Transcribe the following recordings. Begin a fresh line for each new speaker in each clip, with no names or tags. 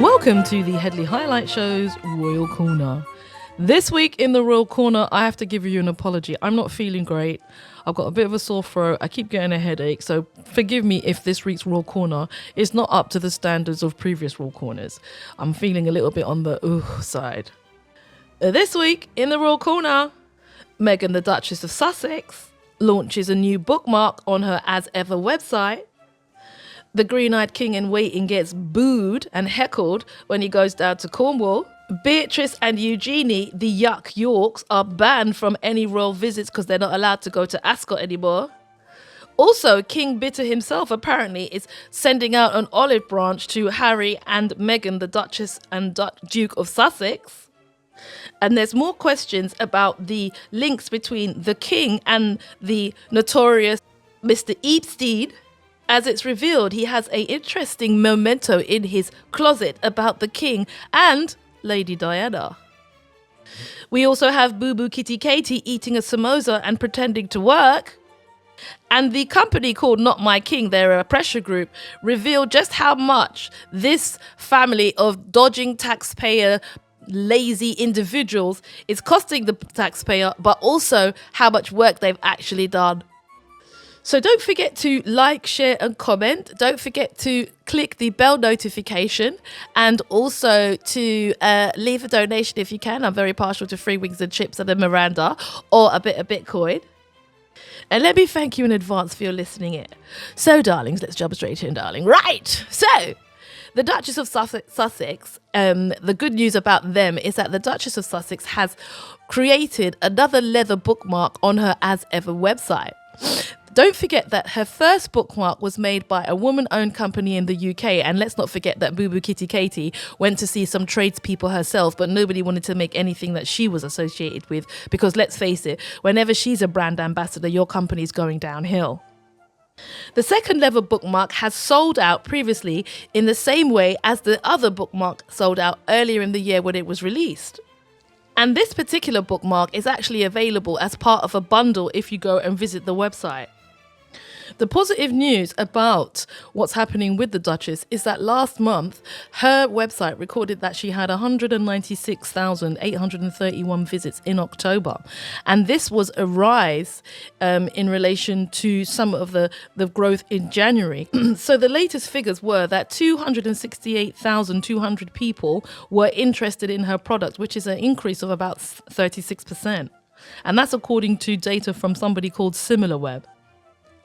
Welcome to the Headley Highlight Show's Royal Corner. This week in the Royal Corner, I have to give you an apology. I'm not feeling great. I've got a bit of a sore throat. I keep getting a headache, so forgive me if this week's Royal Corner is not up to the standards of previous Royal Corners. I'm feeling a little bit on the side. This week in the Royal Corner, Meghan, the Duchess of Sussex, launches a new bookmark on her As Ever website. The green-eyed king in waiting gets booed and heckled when he goes down to Cornwall. Beatrice and Eugenie, the Yuck Yorks, are banned from any royal visits because they're not allowed to go to Ascot anymore. Also, King Bitter himself apparently is sending out an olive branch to Harry and Meghan, the Duchess and Duke of Sussex. And there's more questions about the links between the king and the notorious Mr. Epstein. As it's revealed, he has an interesting memento in his closet about the king and Lady Diana. We also have Boo Boo Kitty Katie eating a samosa and pretending to work. And the company called Not My King, they're a pressure group, revealed just how much this family of dodging taxpayer lazy individuals is costing the taxpayer, but also how much work they've actually done. So don't forget to like, share and comment. Don't forget to click the bell notification and also to leave a donation if you can. I'm very partial to free wings and chips and a Miranda or a bit of Bitcoin. And let me thank you in advance for your listening in. So, darlings, let's jump straight in, darling. Right. So, the Duchess of Sussex, the good news about them is that the Duchess of Sussex has created another leather bookmark on her As Ever website. Don't forget that her first bookmark was made by a woman-owned company in the UK, and let's not forget that Boo Boo Kitty Katie went to see some tradespeople herself, but nobody wanted to make anything that she was associated with, because let's face it, whenever she's a brand ambassador, your company's going downhill. The second leather bookmark has sold out previously in the same way as the other bookmark sold out earlier in the year when it was released. And this particular bookmark is actually available as part of a bundle if you go and visit the website. The positive news about what's happening with the Duchess is that last month, her website recorded that she had 196,831 visits in October. And this was a rise in relation to some of the growth in January. So the latest figures were that 268,200 people were interested in her product, which is an increase of about 36%. And that's according to data from somebody called SimilarWeb.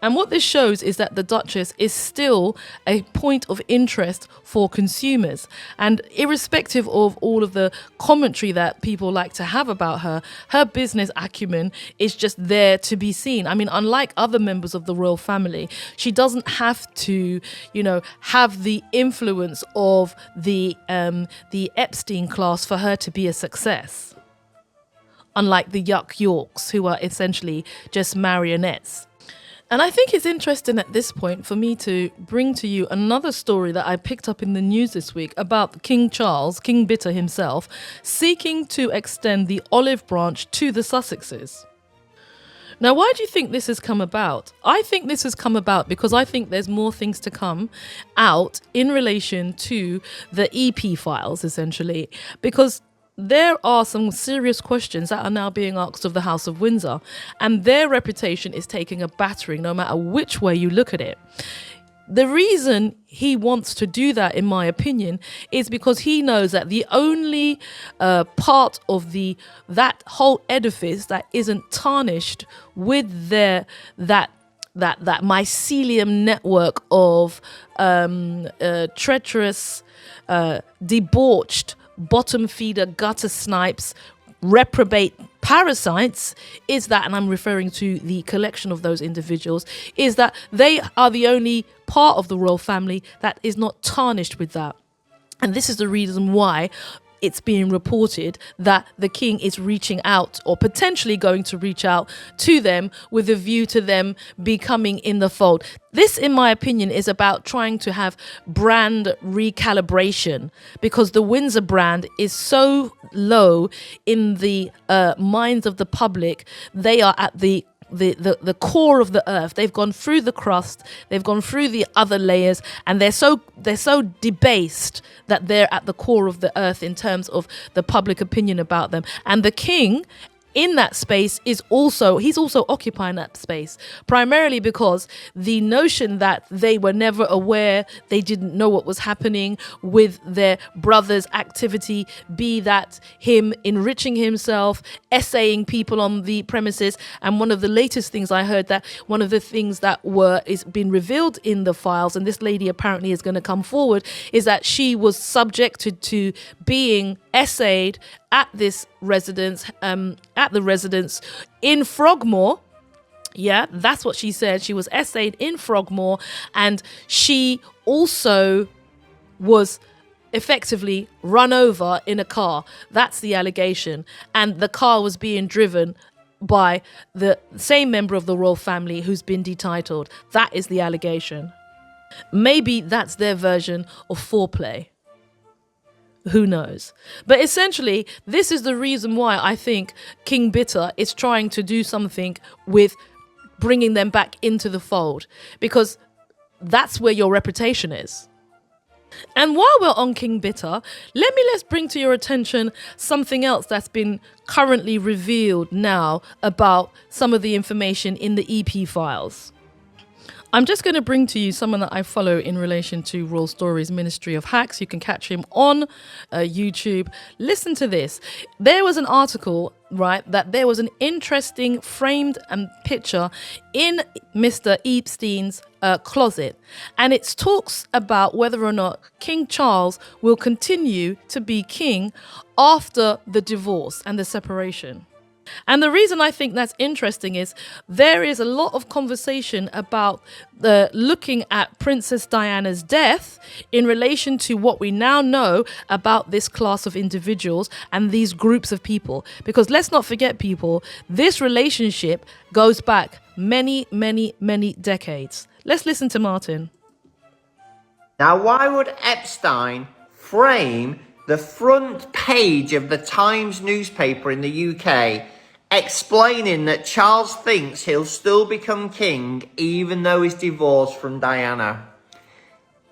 And what this shows is that the Duchess is still a point of interest for consumers. And irrespective of all of the commentary that people like to have about her, her business acumen is just there to be seen. I mean, unlike other members of the royal family, she doesn't have to, have the influence of the Epstein class for her to be a success. Unlike the Yuck Yorks, who are essentially just marionettes. And I think it's interesting at this point for me to bring to you another story that I picked up in the news this week about King Charles, King Bitter himself, seeking to extend the olive branch to the Sussexes. Now, why do you think this has come about? I think this has come about because I think there's more things to come out in relation to the EP files, essentially, because there are some serious questions that are now being asked of the House of Windsor, and their reputation is taking a battering no matter which way you look at it. The reason he wants to do that, in my opinion, is because he knows that the only part of that whole edifice that isn't tarnished with that mycelium network of treacherous, debauched, bottom feeder, gutter snipes, reprobate parasites, is that, and I'm referring to the collection of those individuals, is that they are the only part of the royal family that is not tarnished with that. And this is the reason why it's being reported that the king is reaching out, or potentially going to reach out to them with a view to them becoming in the fold. This, in my opinion, is about trying to have brand recalibration, because the Windsor brand is so low in the minds of the public. They are at the the core of the earth. They've gone through the crust, they've gone through the other layers, and they're so debased that they're at the core of the earth in terms of the public opinion about them. And the king in that space he's also occupying that space, primarily because the notion that they were never aware, they didn't know what was happening with their brother's activity, be that him enriching himself, essaying people on the premises. And one of the latest things I heard, that one of the things that is been revealed in the files, and this lady apparently is going to come forward, is that she was subjected to being essayed at this residence, at the residence in Frogmore. Yeah, that's what she said. She was essayed in Frogmore, and she also was effectively run over in a car. That's the allegation. And the car was being driven by the same member of the royal family who's been detitled. That is the allegation. Maybe that's their version of foreplay. Who knows? But essentially, this is the reason why I think King Bitter is trying to do something with bringing them back into the fold, because that's where your reputation is. And while we're on King Bitter, let's bring to your attention something else that's been currently revealed now about some of the information in the EP files. I'm just going to bring to you someone that I follow in relation to Royal Stories Ministry of Hacks. You can catch him on YouTube. Listen to this. There was an article, right, that there was an interesting framed picture in Mr. Epstein's closet. And it talks about whether or not King Charles will continue to be king after the divorce and the separation. And the reason I think that's interesting is there is a lot of conversation about looking at Princess Diana's death in relation to what we now know about this class of individuals and these groups of people. Because let's not forget, people, this relationship goes back many, many, many decades. Let's listen to Martin.
Now, why would Epstein frame the front page of the Times newspaper in the UK explaining that Charles thinks he'll still become king even though he's divorced from Diana?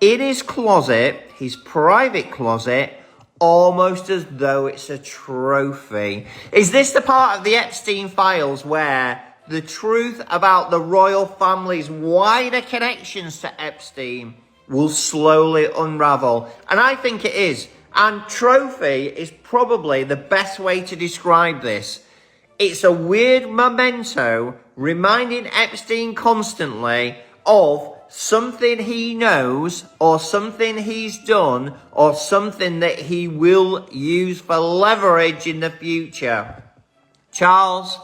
In his closet, his private closet, almost as though it's a trophy. Is this the part of the Epstein files where the truth about the royal family's wider connections to Epstein will slowly unravel? And I think it is. And trophy is probably the best way to describe this. It's a weird memento reminding Epstein constantly of something he knows or something he's done or something that he will use for leverage in the future. Charles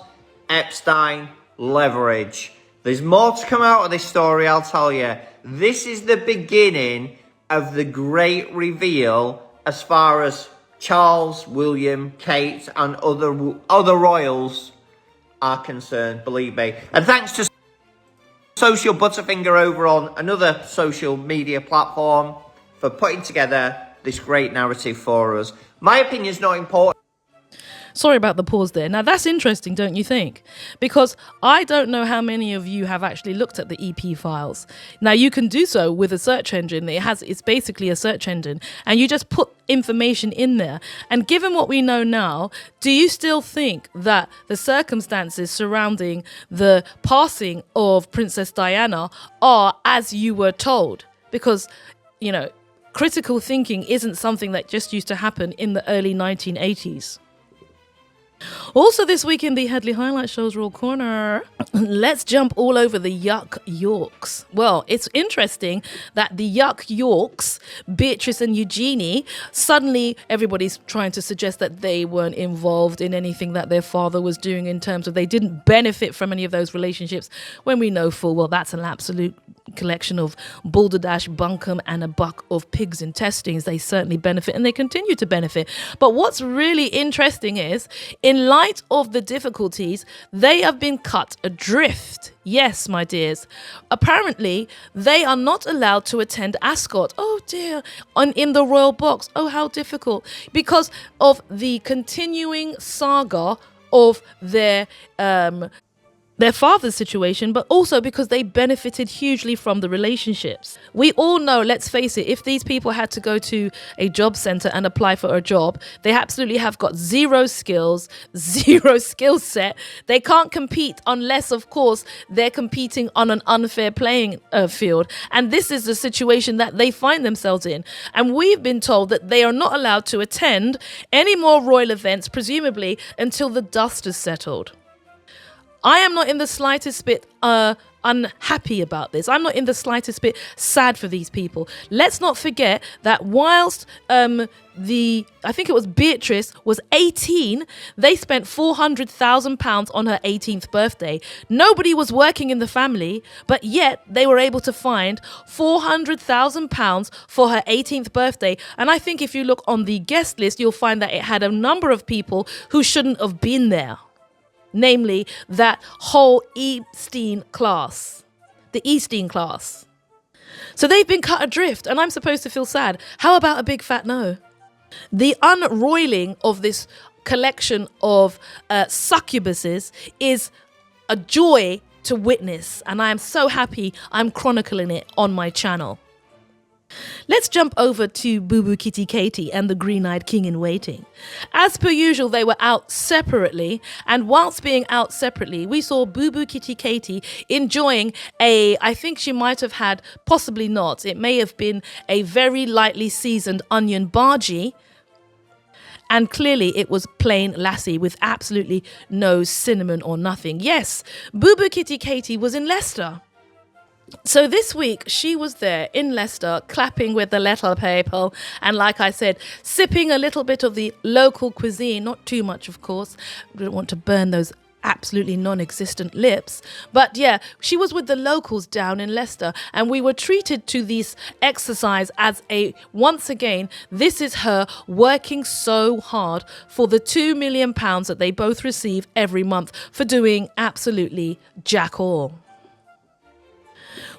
Epstein leverage. There's more to come out of this story, I'll tell you. This is the beginning of the great reveal as far as Charles, William, Kate and other royals are concerned, believe me. And thanks to Social Butterfinger over on another social media platform for putting together this great narrative for us. My opinion's not important.
Sorry about the pause there. Now, that's interesting, don't you think? Because I don't know how many of you have actually looked at the EP files. Now, you can do so with a search engine. It's basically a search engine, and you just put information in there. And given what we know now, do you still think that the circumstances surrounding the passing of Princess Diana are as you were told? Because, critical thinking isn't something that just used to happen in the early 1980s. Also this week in the Headley Highlight Show's Royal Corner, let's jump all over the Yuck Yorks. Well, it's interesting that the Yuck Yorks, Beatrice and Eugenie, suddenly everybody's trying to suggest that they weren't involved in anything that their father was doing in terms of they didn't benefit from any of those relationships, when we know full well that's an absolute collection of balderdash, bunkum and a buck of pigs' intestines. They certainly benefit and they continue to benefit. But what's really interesting is, in light of the difficulties, they have been cut adrift. Yes, my dears. Apparently, they are not allowed to attend Ascot. Oh dear. In the royal box. Oh, how difficult. Because of the continuing saga of their their father's situation, but also because they benefited hugely from the relationships. We all know, let's face it, if these people had to go to a job centre and apply for a job, they absolutely have got zero skills, zero skill set. They can't compete unless, of course, they're competing on an unfair playing field. And this is the situation that they find themselves in. And we've been told that they are not allowed to attend any more royal events, presumably until the dust is settled. I am not in the slightest bit unhappy about this. I'm not in the slightest bit sad for these people. Let's not forget that whilst I think it was Beatrice was 18, they spent £400,000 on her 18th birthday. Nobody was working in the family, but yet they were able to find £400,000 for her 18th birthday. And I think if you look on the guest list, you'll find that it had a number of people who shouldn't have been there. Namely, that whole Epstein class, the Epstein class. So they've been cut adrift, and I'm supposed to feel sad. How about a big fat no? The unroiling of this collection of succubuses is a joy to witness, and I am so happy I'm chronicling it on my channel. Let's jump over to Boo Boo Kitty Katie and the Green-Eyed King in Waiting. As per usual, they were out separately, and whilst being out separately, we saw Boo Boo Kitty Katie enjoying I think she might have had, possibly not, it may have been a very lightly seasoned onion bhaji, and clearly it was plain lassie with absolutely no cinnamon or nothing. Yes, Boo Boo Kitty Katie was in Leicester. So this week she was there in Leicester clapping with the little people and, like I said, sipping a little bit of the local cuisine, not too much of course, we don't want to burn those absolutely non-existent lips, but yeah, she was with the locals down in Leicester, and we were treated to this exercise as once again, this is her working so hard for the £2 million that they both receive every month for doing absolutely jack all.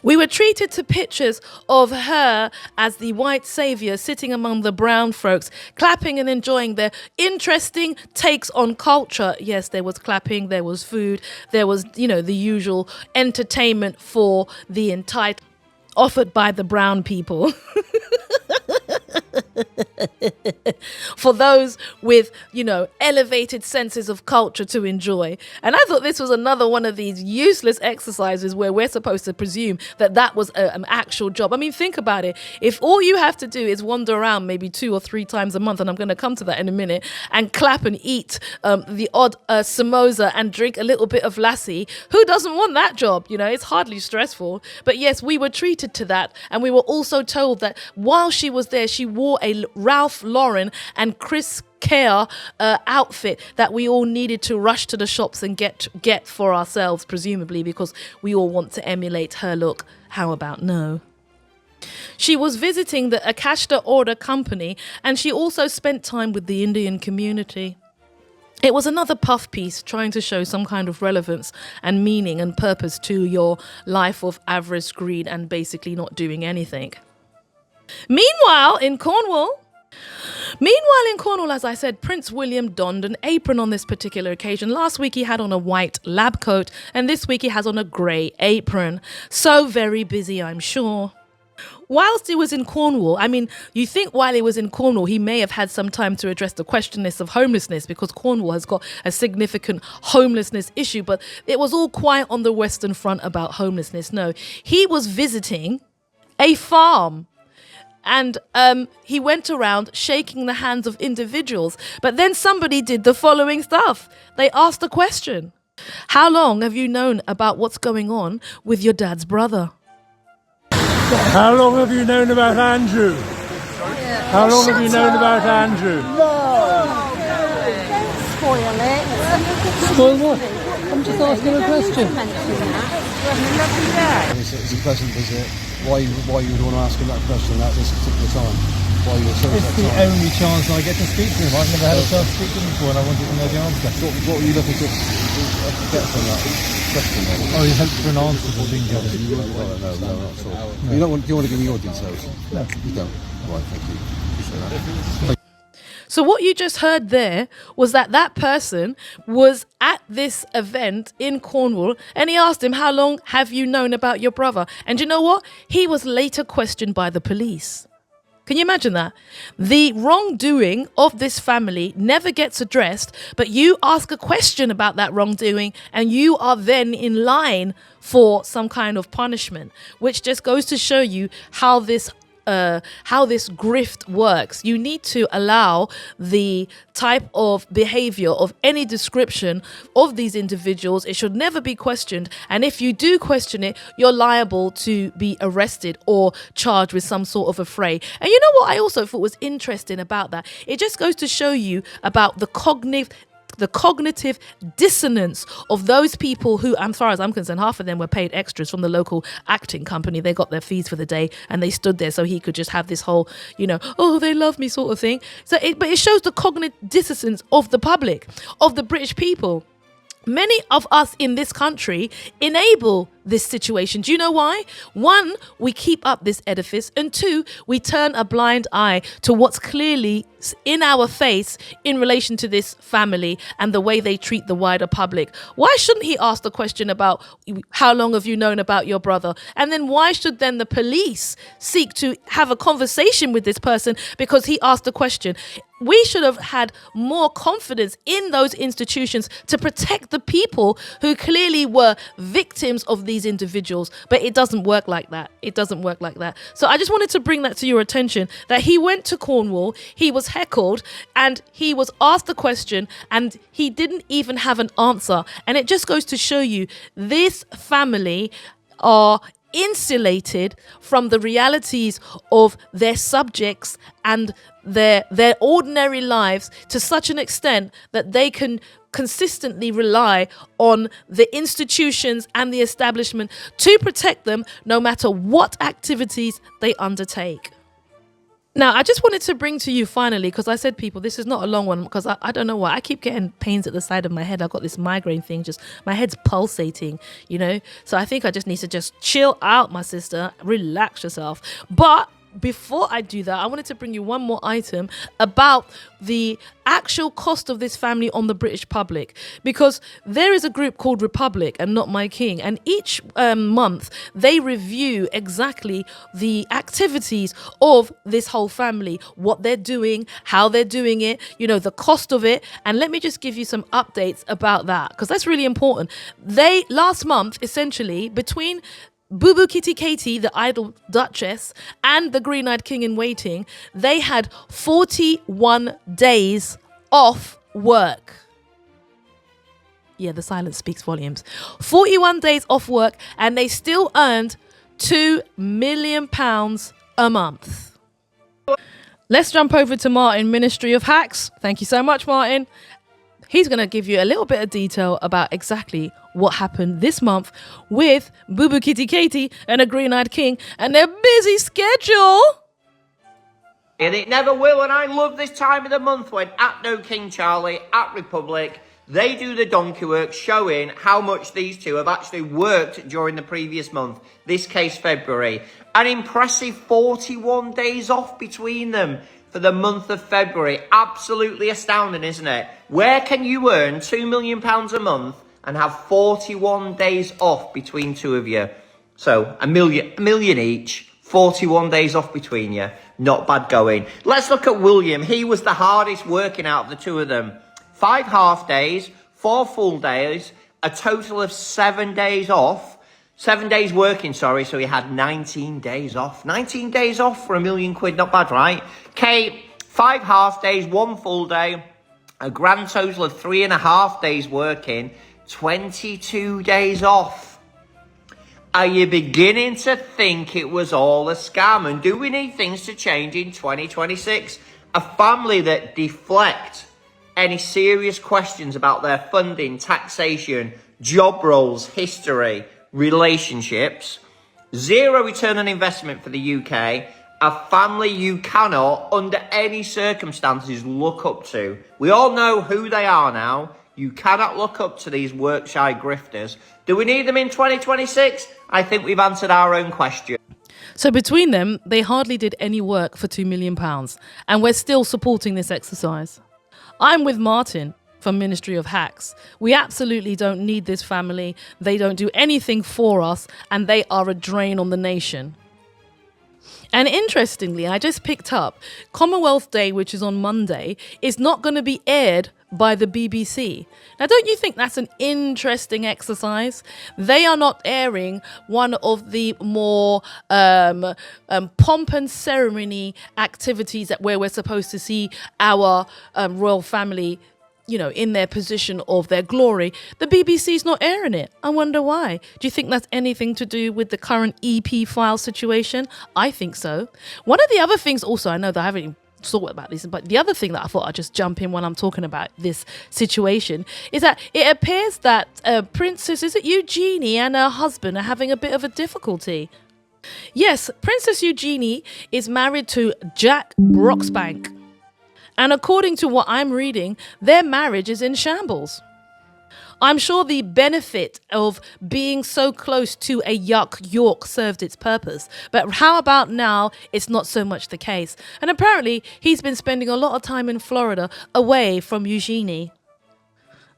We were treated to pictures of her as the white saviour sitting among the brown folks, clapping and enjoying their interesting takes on culture. Yes, there was clapping, there was food, there was, the usual entertainment for the entitled offered by the brown people. For those with, elevated senses of culture to enjoy. And I thought this was another one of these useless exercises where we're supposed to presume that was an actual job. I mean, think about it. If all you have to do is wander around maybe 2 or 3 times a month, and I'm going to come to that in a minute, and clap and eat the odd samosa and drink a little bit of lassi, who doesn't want that job? It's hardly stressful. But yes, we were treated to that. And we were also told that while she was there, she wore a Ralph Lauren and Chris Care outfit that we all needed to rush to the shops and get for ourselves, presumably because we all want to emulate her look. How about no? She was visiting the Akashta Order Company, and she also spent time with the Indian community. It was another puff piece trying to show some kind of relevance and meaning and purpose to your life of avarice, greed, and basically not doing anything. Meanwhile, in Cornwall, as I said, Prince William donned an apron on this particular occasion. Last week he had on a white lab coat, and this week he has on a grey apron. So very busy, I'm sure. Whilst he was in Cornwall, you think while he was in Cornwall, he may have had some time to address the questionless of homelessness, because Cornwall has got a significant homelessness issue, but it was all quiet on the Western Front about homelessness. No, he was visiting a farm. And he went around shaking the hands of individuals. But then somebody did the following stuff. They asked a question. How long have you known about what's going on with your dad's brother?
How long have you known about Andrew? How long have you known about Andrew?
Spoil it.
Spoil what? I'm just asking a question.
It's a pleasant visit. Why you would want to ask him that question at this particular time? Why you were
It's the only chance I get to speak to him. I've never had a chance to speak to him before, and I wanted to know the answer.
What were you looking to get from that question then?
Oh, you hoped for an answer, but didn't get it.
No, not at all. No. Do you want to give me your details?
No.
You don't? Right, thank you. Appreciate that.
So what you just heard there was that person was at this event in Cornwall, and he asked him, how long have you known about your brother? And you know what? He was later questioned by the police. Can you imagine that? The wrongdoing of this family never gets addressed, but you ask a question about that wrongdoing and you are then in line for some kind of punishment, which just goes to show you how this grift works. You need to allow the type of behavior of any description of these individuals. It should never be questioned. And if you do question it, you're liable to be arrested or charged with some sort of a fray. And you know what I also thought was interesting about that? It just goes to show you about the cognitive dissonance of those people who, as far as I'm concerned, half of them were paid extras from the local acting company. They got their fees for the day and they stood there so he could just have this whole, oh, they love me sort of thing. But it shows the cognitive dissonance of the public, of the British people. Many of us in this country enable this situation. Do you know why? One, we keep up this edifice, and two, we turn a blind eye to what's clearly in our face in relation to this family and the way they treat the wider public. Why shouldn't he ask the question about how long have you known about your brother? And then why should then the police seek to have a conversation with this person because he asked the question? We should have had more confidence in those institutions to protect the people who clearly were victims of these individuals. But it doesn't work like that. It doesn't work like that. So I just wanted to bring that to your attention, that he went to Cornwall, he was heckled, and he was asked the question, and he didn't even have an answer. And it just goes to show you this family are insulated from the realities of their subjects and their ordinary lives to such an extent that they can consistently rely on the institutions and the establishment to protect them no matter what activities they undertake. Now, I just wanted to bring to you finally, because I said, people, this is not a long one, because I don't know why. I keep getting pains at the side of my head. I've got this migraine thing, just my head's pulsating, So I think I just need to just chill out, my sister, relax yourself. But before I do that, I wanted to bring you one more item about the actual cost of this family on the British public, because there is a group called Republic and Not My King, and each month they review exactly the activities of this whole family, what they're doing, how they're doing it, the cost of it. And let me just give you some updates about that, because that's really important. They last month, essentially, between Boo Boo Kitty Katie, the idle Duchess, and the Green-Eyed King in Waiting, they had 41 days off work. Yeah, the silence speaks volumes. 41 days off work, and they still earned £2 million a month. Let's jump over to Martin, Ministry of Hacks. Thank you so much, Martin. He's going to give you a little bit of detail about exactly what happened this month with Boo Boo Kitty Katie and a Green-Eyed King and their busy schedule.
And it never will, and I love this time of the month when at No King Charlie, at Republic, they do the donkey work, showing how much these two have actually worked during the previous month, this case February. An impressive 41 days off between them for the month of February. Absolutely astounding, isn't it? Where can you earn £2 million a month and have 41 days off between two of you? So a million each, 41 days off between you. Not bad going. Let's look at William. He was the hardest working out of the two of them. 5 half days, 4 full days, a total of 7 days off. 7 days working, sorry, so he had 19 days off. 19 days off for £1 million, not bad, right? Kate, 5 half days, 1 full day, a grand total of 3.5 days working, 22 days off. Are you beginning to think it was all a scam? And do we need things to change in 2026? A family that deflect any serious questions about their funding, taxation, job roles, history, relationships, 0 return on investment for the UK, a family you cannot, under any circumstances, look up to. We all know who they are now. You cannot look up to these work-shy grifters. Do we need them in 2026? I think we've answered our own question.
So between them, they hardly did any work for £2 million, and we're still supporting this exercise. I'm with Martin from Ministry of Hacks. We absolutely don't need this family. They don't do anything for us, and they are a drain on the nation. And interestingly, I just picked up Commonwealth Day, which is on Monday, is not going to be aired by the BBC. Now, don't you think that's an interesting exercise? They are not airing one of the more pomp and ceremony activities where we're supposed to see our royal family, in their position of their glory. The BBC's not airing it. I wonder why. Do you think that's anything to do with the current EP file situation? I think so. One of the other things also, I know that I haven't even thought about this, but the other thing that I thought I'd just jump in when I'm talking about this situation is that it appears that Princess, is it Eugenie, and her husband are having a bit of a difficulty. Yes, Princess Eugenie is married to Jack Broxbank. And according to what I'm reading, their marriage is in shambles. I'm sure the benefit of being so close to a York served its purpose. But how about now it's not so much the case? And apparently he's been spending a lot of time in Florida away from Eugenie.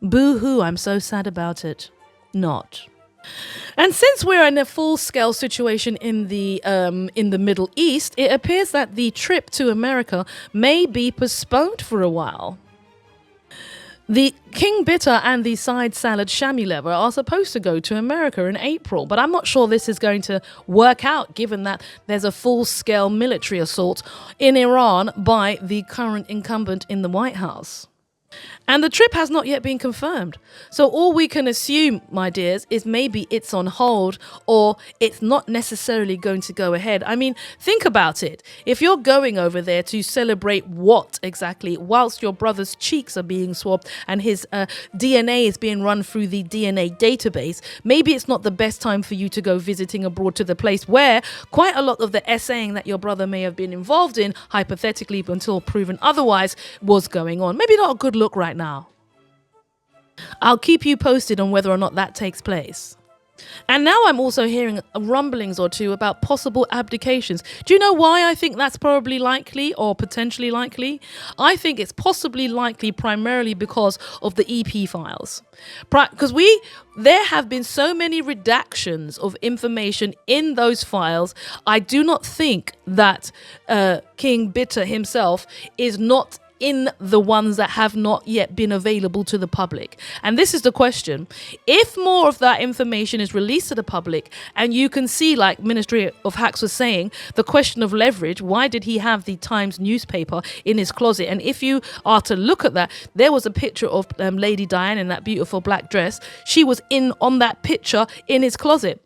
Boo-hoo, I'm so sad about it. Not. And since we're in a full-scale situation in the Middle East, it appears that the trip to America may be postponed for a while. The King Bitter and the side salad chamois lever are supposed to go to America in April, but I'm not sure this is going to work out given that there's a full-scale military assault in Iran by the current incumbent in the White House. And the trip has not yet been confirmed. So all we can assume, my dears, is maybe it's on hold or it's not necessarily going to go ahead. I mean, think about it. If you're going over there to celebrate what exactly, whilst your brother's cheeks are being swabbed and his DNA is being run through the DNA database, maybe it's not the best time for you to go visiting abroad to the place where quite a lot of the essaying that your brother may have been involved in, hypothetically until proven otherwise, was going on. Maybe not a good look right now. I'll keep you posted on whether or not that takes place. And now I'm also hearing rumblings or two about possible abdications. Do you know why I think that's probably likely or potentially likely? I think it's possibly likely primarily because of the EP files. Because there have been so many redactions of information in those files. I do not think that King Bitter himself is not in the ones that have not yet been available to the public. And this is the question. If more of that information is released to the public and you can see, like Ministry of Hacks was saying, the question of leverage, why did he have the Times newspaper in his closet? And if you are to look at that, there was a picture of Lady Diana in that beautiful black dress. She was on that picture in his closet.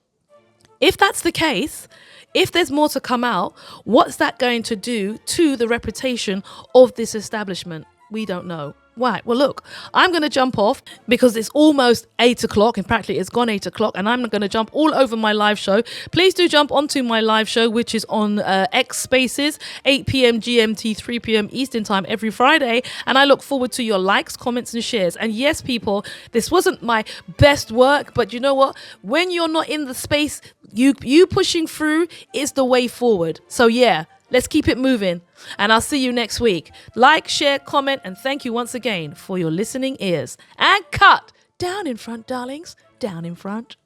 If that's the case, if there's more to come out, what's that going to do to the reputation of this establishment? We don't know. Right, well, look, I'm going to jump off because it's almost 8 o'clock. In fact, it's gone 8 o'clock and I'm going to jump all over my live show. Please do jump onto my live show, which is on X Spaces, 8 p.m. GMT, 3 p.m. Eastern Time every Friday. And I look forward to your likes, comments and shares. And yes, people, this wasn't my best work, but you know what? When you're not in the space, you pushing through is the way forward. So yeah. Let's keep it moving, and I'll see you next week. Like, share, comment, and thank you once again for your listening ears. And cut! Down in front, darlings. Down in front.